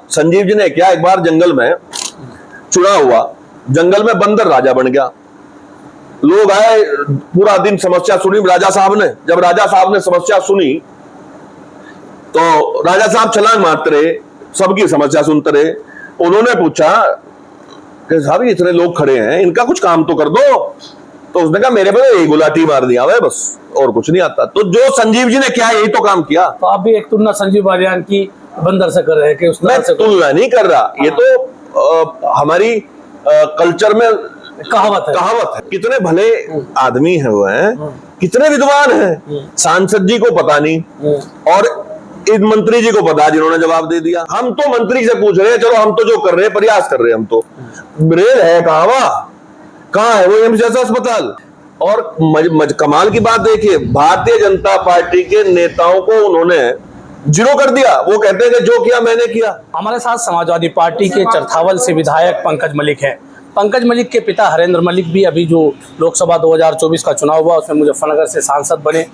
संजीव जी ने क्या, एक बार जंगल में चुनाव हुआ, जंगल में बंदर राजा बन गया। लोग आए, पूरा दिन समस्या सुनी राजा साहब ने। जब राजा साहब ने समस्या सुनी तो राजा साहब छलांग मारते रहे, सबकी समस्या सुनते रहे। उन्होंने पूछा कि साहब इतने लोग खड़े हैं, इनका कुछ काम तो कर दो। तो उसने कहा मेरे पे एक गुलाटी मार दिया है बस, और कुछ नहीं आता। तो जो संजीव जी ने किया यही तो काम किया। तो आप भी एक तुलना संजीव बालियान की बंदर से कर रहे हैं कि उस मैं तुलना नहीं कर रहा, ये तो हमारी कल्चर में कहावत है। कितने भले आदमी है वो हैं, कितने विद्वान हैं। सांसद जी को पता नहीं और इन मंत्री जी को पता, जिन्होंने जवाब दे दिया। हम तो मंत्री से पूछ रहे हैं, चलो हम तो जो कर रहे हैं प्रयास कर रहे हैं। हम तो रेल है कहाँ है वो एम्स जैसा अस्पताल। और कमाल की बात देखिए, भारतीय जनता पार्टी के नेताओं को उन्होंने जीरो कर दिया। वो कहते हैं कि जो किया मैंने किया। हमारे साथ समाजवादी पार्टी के चरथावल से विधायक पंकज मलिक हैं। पंकज मलिक के पिता हरेंद्र मलिक भी अभी जो लोकसभा 2024 का चुनाव हुआ उसमें मुजफ्फरनगर से सांसद बने।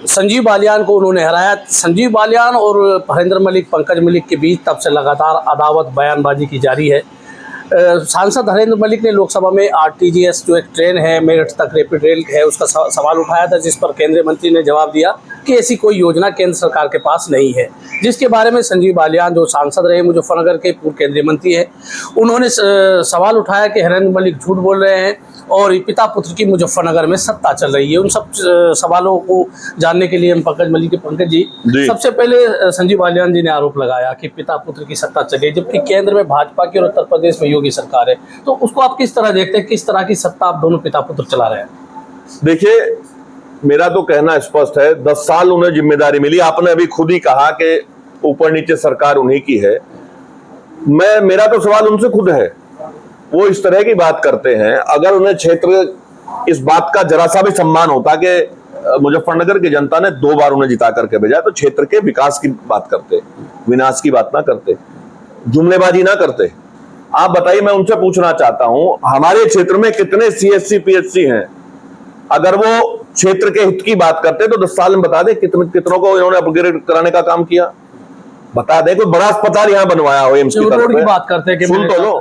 संजीव बालियान को उन्होंने हराया। संजीव बालियान और हरेंद्र मलिक, पंकज मलिक के बीच तब से लगातार अदावत बयानबाजी की जारी है। सांसद हरेंद्र मलिक ने लोकसभा में आरटीजीएस जो एक ट्रेन है, मेरठ तक रैपिड रेल है, उसका सवाल उठाया था, जिस पर केंद्रीय मंत्री ने जवाब दिया कि ऐसी कोई योजना केंद्र सरकार के पास नहीं है। जिसके बारे में संजीव बालियान जो सांसद रहे मुजफ्फरनगर के, पूर्व केंद्रीय मंत्री है, उन्होंने सवाल उठाया कि हरेंद्र मलिक झूठ बोल रहे हैं और पिता पुत्र की मुजफ्फरनगर में सत्ता चल रही है। उन सब सवालों को जानने के लिए हम पंकज मलिक के पंकज जी, सबसे पहले संजीव बालियान जी ने आरोप लगाया कि पिता पुत्र की सत्ता चल रही है, जबकि केंद्र में भाजपा की और उत्तर प्रदेश में योगी सरकार है। तो उसको आप किस तरह देखते हैं, किस तरह की सत्ता आप दोनों पिता पुत्र चला रहे हैं? देखिए, मेरा तो कहना स्पष्ट है, 10 साल उन्हें जिम्मेदारी मिली। आपने अभी खुद ही कहा कि ऊपर नीचे सरकार उन्हीं की है। मेरा तो सवाल उनसे खुद है, वो इस तरह की बात करते हैं। अगर उन्हें क्षेत्र इस बात का जरा सा भी सम्मान होता कि मुजफ्फरनगर की जनता ने 2 बार उन्हें जिता करके भेजा, तो क्षेत्र के विकास की बात करते, विनाश की बात ना करते, जुमलेबाजी ना करते। आप बताइए, मैं उनसे पूछना चाहता हूं, हमारे क्षेत्र में कितने सीएससी पीएचसी हैं? अगर वो क्षेत्र के हित की बात करते तो 10 साल में बता दे कितनों को इन्होंने अपग्रेड कराने का काम किया। बता दे, कोई बड़ा अस्पताल यहाँ बनवाया हो एम्स की तरफ में। बात करते हैं कि सुन तो लो,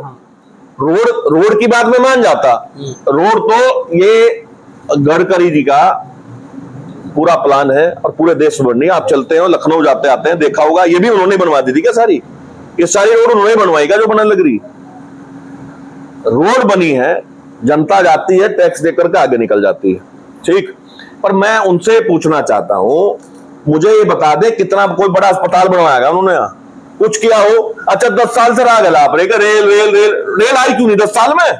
रोड की बात में मान जाता। रोड तो ये गडकरी जी का पूरा प्लान है और पूरे देश में बननी है। आप चलते हैं, लखनऊ जाते आते हैं, देखा होगा, ये भी उन्होंने बनवा दी थी क्या सारी? ये सारी रोड उन्होंने बनवाई क्या जो बनने लग रही? रोड बनी है, जनता जाती है, टैक्स देकर के आगे निकल जाती है, ठीक। पर मैं उनसे पूछना चाहता हूं, मुझे ये बता दे कितना कोई बड़ा अस्पताल बनवाएगा उन्होंने? यहाँ कुछ किया हो? अच्छा, 10 साल से राह गला आप रेल आई क्यों नहीं 10 साल में?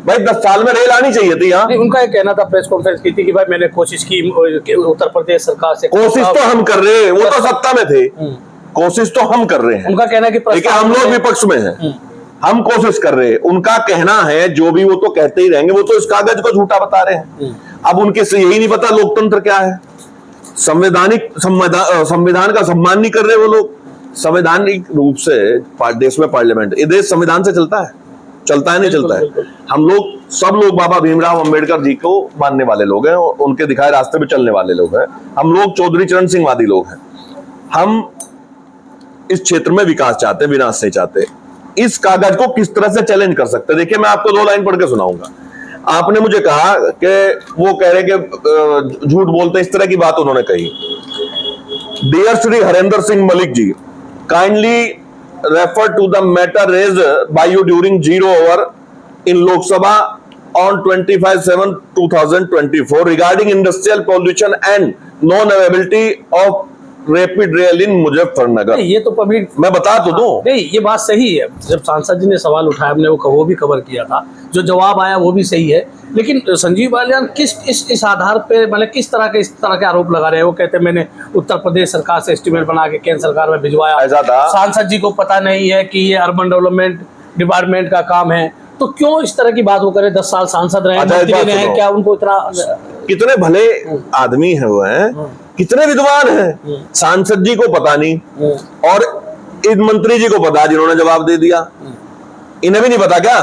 भाई 10 साल में रेल आनी चाहिए थी। यहाँ उनका एक कहना था, प्रेस कॉन्फ्रेंस की थी कि भाई मैंने कोशिश की उत्तर प्रदेश सरकार से। कोशिश तो हम कर रहे हैं, वो तो सत्ता में थे, कोशिश तो हम कर रहे हैं। उनका कहना है कि हम लोग विपक्ष में हैं, हम कोशिश कर रहे हैं। उनका कहना है जो भी, वो तो कहते ही रहेंगे, वो तो इस कागज को झूठा बता रहे हैं। अब उनके से यही नहीं पता लोकतंत्र क्या है, संविधान का सम्मान नहीं कर रहे वो लोग। संवैधानिक रूप से देश में पार्लियामेंट, ये देश संविधान से चलता है नहीं चलता है। हम लोग सब लोग बाबा भीमराव अंबेडकर जी को मानने वाले लोग हैं, उनके दिखाए रास्ते पे चलने वाले लोग हैं। हम लोग चौधरी चरण सिंह वादी लोग हैं। हम इस क्षेत्र में विकास चाहते हैं, विनाश नहीं चाहते। इस कागज को किस तरह से चैलेंज कर सकते? देखिए, मैं आपको 2 लाइन पढ़ के सुनाऊंगा। आपने मुझे कहा कि वो कह रहे कि झूठ बोलते, इस तरह की बात उन्होंने कही। Dear Shri Harendra Singh Malik ji, kindly refer to the matter raised by you during 0 hour in Lok Sabha on 25/7/2024 regarding industrial pollution and non-availability of rapid rail इन मुजफ्फरनगर। ये तो कभी मैं बता तो दूं, नहीं, ये बात सही है। जब सांसद जी ने सवाल उठाया, हमने वो भी कवर किया था, जो जवाब आया वो भी सही है। लेकिन संजीव बालियान इस आधार पे, मतलब इस तरह के आरोप लगा रहे हैं? वो कहते हैं मैंने उत्तर प्रदेश सरकार से एस्टीमेट बना के केंद्र सरकार में भिजवाया। ऐसा था, सांसद जी को पता नहीं है कि ये अर्बन डेवलपमेंट डिपार्टमेंट का काम है। तो क्यों इस तरह की बात वो करे? 10 साल सांसद रहे, मंत्री रहे हैं, क्या उनको इतना? कितने भले आदमी है वो हैं, कितने विद्वान हैं। सांसद जी को पता नहीं और इन मंत्री जी को पता, जिन्होंने जवाब दे दिया। इन्हें भी नहीं पता क्या?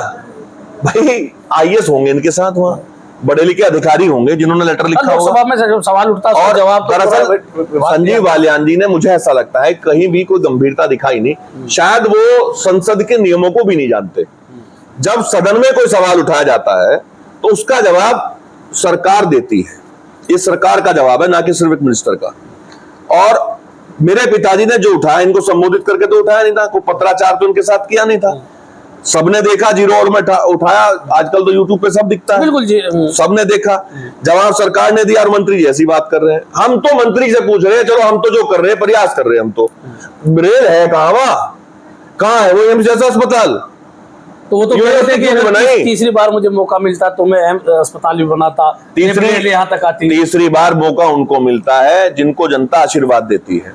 भाई आईएएस होंगे इनके साथ वहां, बड़े लिखे अधिकारी होंगे जिन्होंने लेटर लिखा होगा। लोकसभा में जब सवाल उठता है उसका और जवाब तो दरअसल संजीव बालियान जी ने, मुझे ऐसा लगता है, कहीं भी कोई गंभीरता दिखाई नहीं। शायद वो संसद के नियमों को भी नहीं जानते। जब सदन में कोई सवाल उठाया जाता है तो उसका जवाब सरकार देती है। ये सरकार का जवाब है, ना कि सिर्फ एक मिनिस्टर का। और मेरे पिताजी ने जो उठाया, इनको संबोधित करके तो उठाया नहीं था, कोई पत्राचार तो उनके साथ किया नहीं था। सबने देखा, जीरो और में उठाया। आजकल तो यूट्यूब पे सब दिखता है, बिल्कुल जी। सबने देखा। जवाब सरकार ने दिया और मंत्री जी ऐसी बात कर रहे हैं। हम तो मंत्री से पूछ रहे हैं, चलो हम तो जो कर रहे हैं प्रयास कर रहे हैं, हम तो रेल है कहां, कहां है वो एम्स जैसा अस्पताल? तो वो तो कहते थे कि तीसरी बार मुझे मौका मिलता तो मैं अस्पताल भी बनाता, यहाँ तक आती। तीसरी बार मौका उनको मिलता है जिनको जनता आशीर्वाद देती है।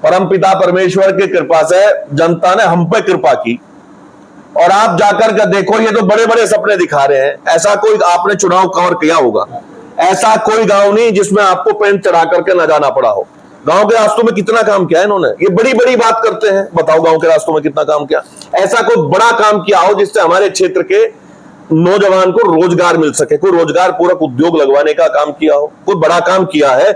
परमपिता परमेश्वर की कृपा से जनता ने हम पे कृपा की। और आप जाकर के देखो, ये तो बड़े बड़े सपने दिखा रहे हैं। ऐसा कोई आपने चुनाव कवर किया होगा, ऐसा कोई गांव नहीं जिसमें आपको पेंट चढ़ा करके न जाना पड़ा हो। गांव के रास्तों में कितना काम किया है इन्होंने। ये बड़ी बड़ी बात करते हैं, बताओ गांव के रास्तों में कितना काम किया। ऐसा कोई बड़ा काम किया हो जिससे हमारे क्षेत्र के नौजवान को रोजगार मिल सके, कोई रोजगार पूरक उद्योग लगवाने का काम किया हो, कोई बड़ा काम किया है?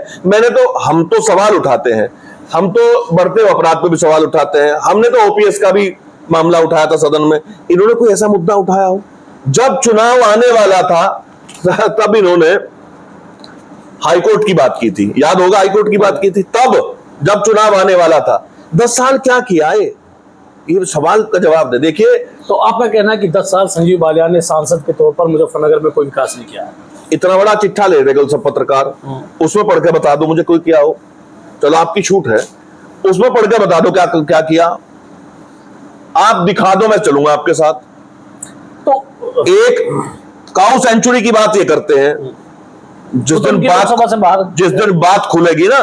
हम तो सवाल उठाते हैं, हम तो बढ़ते अपराध पे भी सवाल उठाते हैं। हमने तो ओपीएस का भी मामला उठाया था सदन में। इन्होंने कोई ऐसा मुद्दा उठाया हो? जब चुनाव आने वाला था तब इन्होंने हाईकोर्ट की बात की थी, याद होगा हाईकोर्ट की बात की थी तब, जब चुनाव आने वाला था। 10 साल क्या किया है, ये सवाल का जवाब दे। देखिए, तो आपका कहना है कि 10 साल संजीव बालियान ने सांसद के तौर पर मुजफ्फरनगर में कोई विकास नहीं किया है? इतना बड़ा चिट्ठा ले रहे सब पत्रकार, उसमें पढ़ के बता दो मुझे कोई किया हो। चलो आपकी छूट है, उसमें पढ़ के बता दो क्या क्या किया। आप दिखा दो, मैं चलूंगा आपके साथ। तो एक काउ सेंचुरी की बात ये करते हैं, जिस दिन बात खुलेगी ना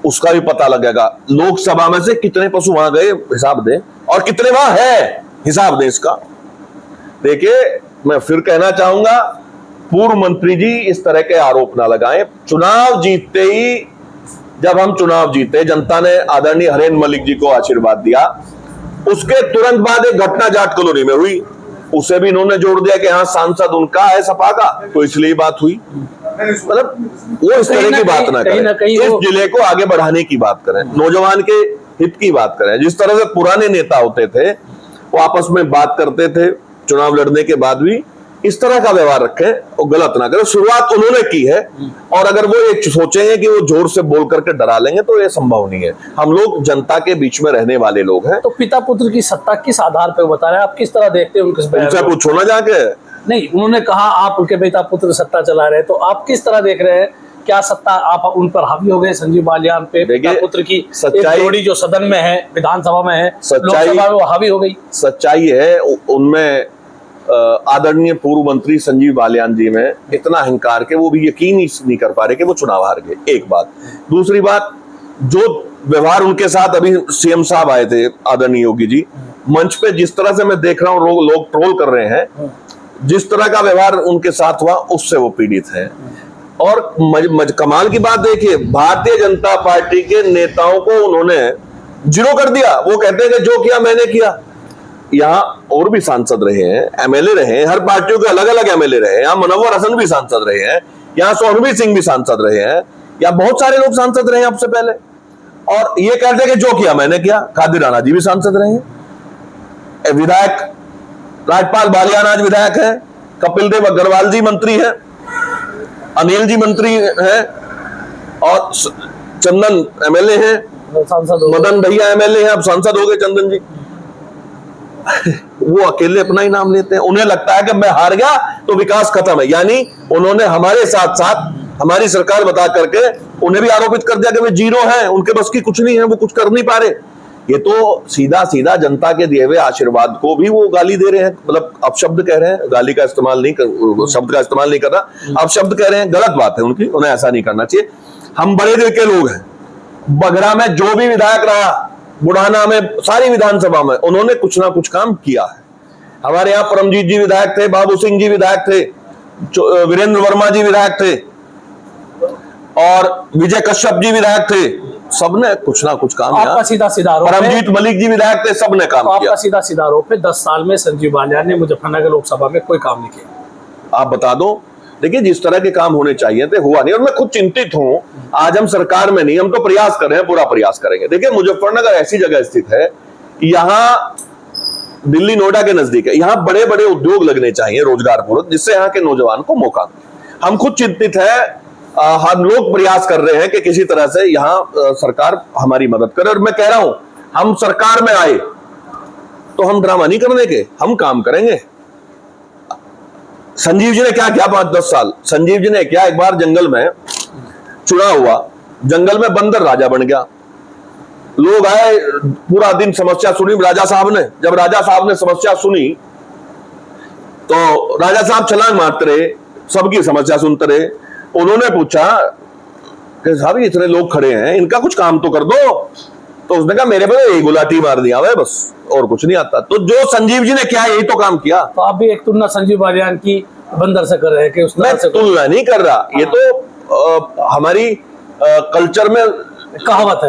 उसका भी पता लगेगा। लोकसभा में से कितने पशु वहां गए हिसाब दें, और कितने वहां है हिसाब दें इसका। देखिए, मैं फिर कहना चाहूंगा, पूर्व मंत्री जी इस तरह के आरोप ना लगाएं। चुनाव जीतते ही, जब हम चुनाव जीते, जनता ने आदरणीय हरेंद्र मलिक जी को आशीर्वाद दिया, उसके तुरंत बाद एक घटना जाट कॉलोनी में हुई, उसे भी इन्होंने जोड़ दिया कि हाँ सांसद उनका है सपा का, तो इसलिए बात हुई। मतलब वो इस तरह की बात ना करें, इस जिले को आगे बढ़ाने की बात करें, नौजवान के हित की बात करें। जिस तरह से पुराने नेता होते थे, वो आपस में बात करते थे, चुनाव लड़ने के बाद भी इस तरह का व्यवहार रखें और गलत ना करें। शुरुआत उन्होंने की है, और अगर वो ये सोचेंगे कि वो जोर से बोल करके डरा लेंगे तो ये संभव नहीं है। हम लोग जनता के बीच में रहने वाले लोग हैं। तो पिता पुत्र की सत्ता किस आधार पर बता रहे हैं, आप किस तरह देखते हैं उनसे पूछो ना जाके। नहीं, उन्होंने कहा आप उनके पिता पुत्र सत्ता चला रहे हैं, तो आप किस तरह देख रहे हैं? क्या सत्ता आप उन पर हावी हो गए संजीव बालियान पे? पिता पुत्र की सच्चाई, जोड़ी जो सदन में है, विधानसभा में है, लोकसभा में वो हावी हो गई। सच्चाई है उनमें आदरणीय पूर्व मंत्री संजीव बालियान जी में इतना अहंकार के वो भी यकीन ही नहीं कर पा रहे कि वो चुनाव हार गए। एक बात। दूसरी बात, जो व्यवहार उनके साथ अभी सीएम साहब आए थे आदरणीय योगी जी, मंच पे जिस तरह से मैं देख रहा हूँ लोग ट्रोल कर रहे हैं, जिस तरह का व्यवहार उनके साथ हुआ उससे वो पीड़ित हैं। और कमाल की बात देखिए, भारतीय जनता पार्टी के नेताओं को उन्होंने जीरो कर दिया। वो कहते हैं कि जो किया मैंने किया। यहाँ और भी सांसद रहे हैं, एमएलए रहे हैं, हर पार्टियों के अलग अलग एमएलए रहे हैं। यहाँ मुनव्वर हसन भी सांसद रहे हैं, यहाँ सोनवी सिंह भी सांसद रहे हैं, यहाँ बहुत सारे लोग सांसद रहे हैं आपसे पहले, और ये कहते हैं कि जो किया मैंने किया। खादी राणा जी भी सांसद रहे हैं, विधायक राजपाल बालियान आज विधायक है, कपिल देव अग्रवाल जी मंत्री है, अनिल जी मंत्री है, और चंदन एमएलए हैं, मदन भैया एमएलए हैं, अब सांसद हो गए चंदन जी। वो अकेले अपना ही नाम लेते हैं। उन्हें लगता है कि मैं हार गया तो विकास खत्म है। यानी उन्होंने हमारे साथ साथ हमारी सरकार बता करके उन्हें भी आरोपित कर दिया कि वे जीरो हैं, उनके बस की कुछ नहीं है, वो कुछ कर नहीं पा रहे। ये तो सीधा सीधा जनता के दिए हुए आशीर्वाद को भी वो गाली दे रहे हैं। मतलब अपशब्द कह रहे हैं, गाली का इस्तेमाल नहीं कर, शब्द का इस्तेमाल नहीं कर रहा, अपशब्द कह रहे हैं। गलत बात है उनकी, उन्हें ऐसा नहीं करना चाहिए। हम बड़े दिल के लोग हैं। बगरा में जो भी विधायक रहा, बुढ़ाना में, सारी विधानसभा में उन्होंने कुछ ना कुछ काम किया है। हमारे यहाँ परमजीत जी विधायक थे, बाबू सिंह जी विधायक थे, वीरेंद्र वर्मा जी विधायक थे, और विजय कश्यप जी विधायक थे। सबने कुछ ना कुछ काम किया। सीधा सीधा परमजीत मलिक जी विधायक थे, सबने काम किया। आपका सीधा सीधा आरोप है 10 साल में संजीव बालियान ने मुजफ्फरनगर लोकसभा में कोई काम नहीं किया। आप बता दो। देखिए जिस तरह के काम होने चाहिए थे हुआ नहीं, और मैं खुद चिंतित हूं। आज हम सरकार में नहीं, हम तो प्रयास कर रहे हैं, पूरा प्रयास करेंगे। देखिए मुजफ्फरनगर ऐसी जगह स्थित है, यहाँ दिल्ली नोएडा के नजदीक है, यहाँ बड़े बड़े उद्योग लगने चाहिए रोजगारपूर्वक, जिससे यहाँ के नौजवान को मौका मिले। हम खुद चिंतित है, हम लोग प्रयास कर रहे हैं कि किसी तरह से यहाँ सरकार हमारी मदद करे। और मैं कह रहा हूं हम सरकार में आए तो हम ड्रामा नहीं करने के, हम काम करेंगे। संजीव जी ने क्या किया 5-10 साल, संजीव जी ने क्या, एक बार जंगल में चुनाव हुआ, जंगल में बंदर राजा बन गया। लोग आए, पूरा दिन समस्या सुनी राजा साहब ने। जब राजा साहब ने समस्या सुनी तो राजा साहब छलांग मारते रहे, सबकी समस्या सुनते रहे। उन्होंने पूछा कि साहब इतने लोग खड़े हैं, इनका कुछ काम तो कर दो। तो उसने कहा मेरे पे एक गुलाटी मार दिया है बस, और कुछ नहीं आता। तो जो संजीव जी ने किया यही तो काम किया। तो आप भी एक तुलना संजीव बालियान की बंदर से कर रहे हैं कि उस मैं तुलना नहीं कर रहा, ये तो हमारी कल्चर में कहावत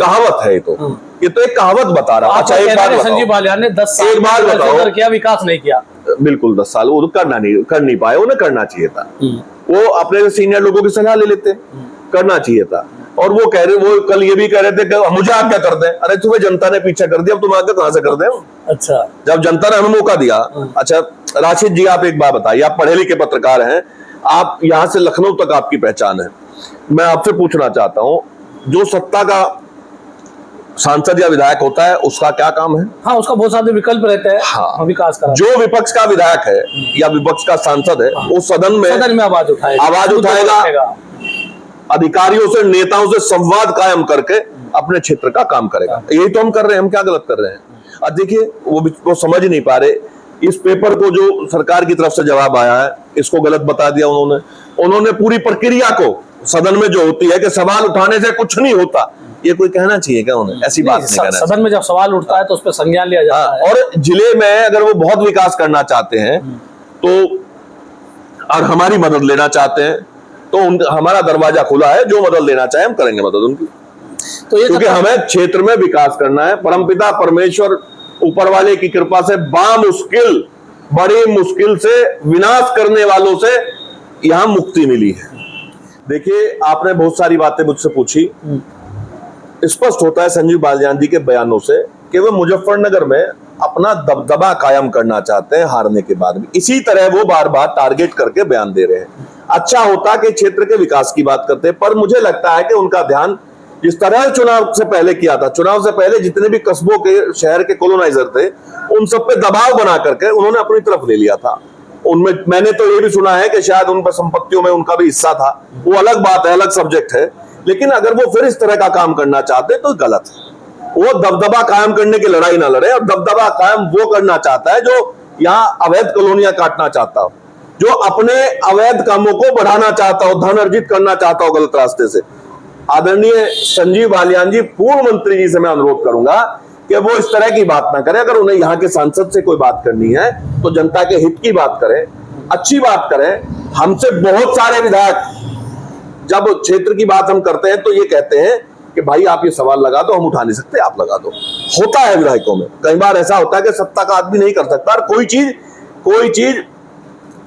है। ये तो एक कहावत बता रहा। अच्छा एक बात, संजीव बालियान ने 10 साल एक बात बताओ, किया, विकास नहीं किया। बिल्कुल 10 साल वो कर नहीं पाए, उन्हें करना चाहिए था। वो अपने सीनियर लोगों की सलाह ले लेते, करना चाहिए था। और वो कह रहे, वो कल ये भी कह रहे थे कि मुझे आप क्या कर दें। अरे तुम्हें जनता ने पीछे कर दिया, अब तुम आगे कहां से कर दें। अच्छा, जब जनता ने हमें मौका दिया। अच्छा राशिद जी, आप एक बात बताइए, आप पढ़े लिखे पत्रकार हैं, आप यहां से लखनऊ तक आपकी पहचान है। मैं आपसे पूछना चाहता हूं, जो सत्ता का सांसद या विधायक होता है उसका क्या काम है? हाँ, उसका बहुत सारे विकल्प रहते हैं। हाँ, विकास का। जो विपक्ष का विधायक है या विपक्ष का सांसद है, वो सदन में आवाज उठाएगा, अधिकारियों से, नेताओं से संवाद कायम करके अपने क्षेत्र का काम करेगा। यही तो हम कर रहे हैं। हम क्या गलत कर रहे हैं? अब देखिए वो समझ नहीं पा रहे। इस पेपर को जो सरकार की तरफ से जवाब आया है, इसको गलत बता दिया उन्होंने पूरी प्रक्रिया को, सदन में जो होती है कि सवाल उठाने से कुछ नहीं होता, ये कोई कहना चाहिए क्या उन्हें? ऐसी बात नहीं कहना। सदन में जब सवाल उठता है तो उस पर संज्ञान लिया जाता है। और जिले में अगर वो बहुत विकास करना चाहते हैं तो, और हमारी मदद लेना चाहते हैं तो हमारा दरवाजा खुला है। जो मदद लेना चाहे हम करेंगे मदद उनकी। तो ये क्योंकि हमें क्षेत्र में विकास करना है। परमपिता परमेश्वर ऊपर वाले की कृपा से बामुश्किल, बड़ी मुश्किल से विनाश करने वालों से यहां मुक्ति मिली है। देखिए आपने बहुत सारी बातें मुझसे पूछी। स्पष्ट होता है संजीव बालियान जी के बयानों से कि वे मुजफ्फरनगर में अपना दबदबा कायम करना चाहते हैं हारने के बाद भी। इसी तरह वो बार बार टारगेट करके बयान दे रहे हैं। अच्छा होता कि क्षेत्र के विकास की बात करते, पर मुझे लगता है कि उनका ध्यान जिस तरह चुनाव से पहले किया था, चुनाव से पहले जितने भी कस्बों के, शहर के कॉलोनाइजर थे, उन सब पे दबाव बना करके उन्होंने अपनी तरफ ले लिया था। उनमें मैंने तो ये भी सुना है कि शायद उन पर संपत्तियों में उनका भी हिस्सा था। वो अलग बात है, अलग सब्जेक्ट है। लेकिन अगर वो फिर इस तरह का काम करना चाहते तो गलत है। वो दबदबा कायम करने की लड़ाई ना लड़े, और दबदबा कायम वो करना चाहता है जो यहाँ अवैध कॉलोनियां काटना चाहता हो, जो अपने अवैध कामों को बढ़ाना चाहता हो, धन अर्जित करना चाहता हो गलत रास्ते से। आदरणीय संजीव बालियान जी, पूर्व मंत्री जी से मैं अनुरोध करूंगा कि वो इस तरह की बात ना करें। अगर उन्हें यहाँ के सांसद से कोई बात करनी है तो जनता के हित की बात करें, अच्छी बात करें। हमसे बहुत सारे विधायक जब क्षेत्र की बात हम करते हैं तो ये कहते हैं कि भाई आप ये सवाल लगा दो, हम उठा नहीं सकते, आप लगा दो। होता है विधायकों में, कई बार ऐसा होता है कि सत्ता का आदमी नहीं कर सकता, और कोई चीज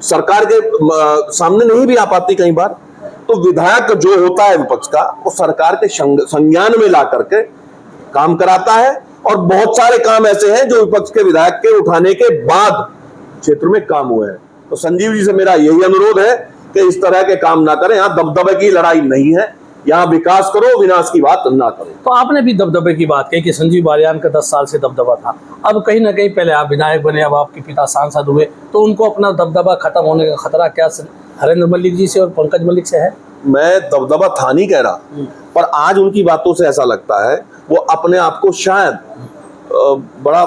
सरकार के सामने नहीं भी आ पाती कई बार। तो विधायक जो होता है विपक्ष का, वो सरकार के संज्ञान में ला करके काम कराता है। और बहुत सारे काम ऐसे हैं जो विपक्ष के विधायक के उठाने के बाद क्षेत्र में काम हुए हैं। तो संजीव जी से मेरा यही अनुरोध है कि इस तरह के काम ना करें। यहाँ दबदबे की लड़ाई नहीं है, यहाँ विकास करो, विनाश की बात ना करो। तो आपने भी दबदबे की बात कही कि संजीव बालियान का 10 साल से दबदबा था। अब कहीं ना कहीं पहले आप विधायक बने, अब आपके पिता सांसद हुए, तो उनको अपना दबदबा खत्म होने का खतरा क्या हरेंद्र मलिक जी से और पंकज मलिक से है? मैं दबदबा था नहीं कह रहा, पर आज उनकी बातों से ऐसा लगता है वो अपने आप को शायद बड़ा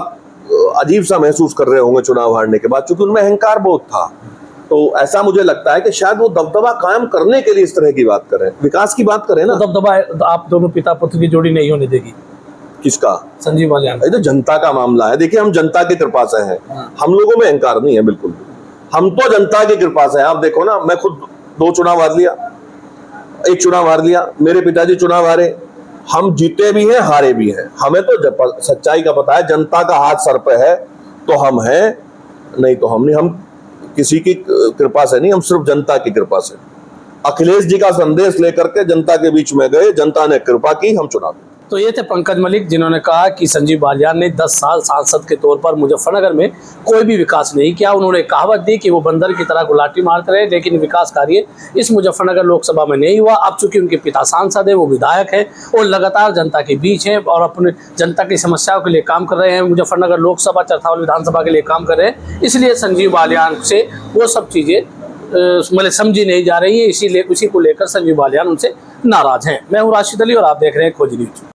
अजीब सा महसूस कर रहे होंगे चुनाव हारने के बाद, क्योंकि उनमें अहंकार बहुत था। तो ऐसा मुझे लगता है कि शायद वो दबदबा कायम करने के लिए इस तरह की बात करें, विकास की बात करें ना। तो दबदबा आप दोनों पिता पुत्र की जोड़ी नहीं होने देगी। किसका? संजीव बालियान। ये तो जनता का मामला है। देखिए हम जनता की कृपा से हैं, हम लोगों में अहंकार नहीं है बिल्कुल भी। हम तो जनता की कृपा से हैं। आप देखो ना, मैं खुद 2 चुनाव हार लिया, 1 चुनाव हार लिया, मेरे पिताजी चुनाव हारे, हम जीते भी हैं हारे भी हैं। हमें तो सच्चाई का पता है, जनता का हाथ सर पे है तो हम हैं, नहीं तो हम नहीं। हम किसी की कृपा से नहीं, हम सिर्फ जनता की कृपा से। अखिलेश जी का संदेश लेकर के जनता के बीच में गए, जनता ने कृपा की, हम चुनाव जीते। तो ये थे पंकज मलिक, जिन्होंने कहा कि संजीव बालियान ने 10 साल सांसद के तौर पर मुजफ्फरनगर में कोई भी विकास नहीं किया। उन्होंने कहावत दी कि वो बंदर की तरह गुलाटी मारते रहे, लेकिन विकास कार्य इस मुजफ्फरनगर लोकसभा में नहीं हुआ। अब चूंकि उनके पिता सांसद है, वो विधायक है और लगातार जनता के बीच हैं और अपने जनता की समस्याओं के लिए काम कर रहे हैं, मुजफ्फरनगर लोकसभा चरथावल विधानसभा के लिए काम कर रहे हैं, इसलिए संजीव बालियान से वो सब चीज़ें मतलब समझी नहीं जा रही है। इसीलिए उसी को लेकर संजीव बालियान उनसे नाराज हैं। मैं हूँ राशिद अली और आप देख रहे हैं खोज न्यूज।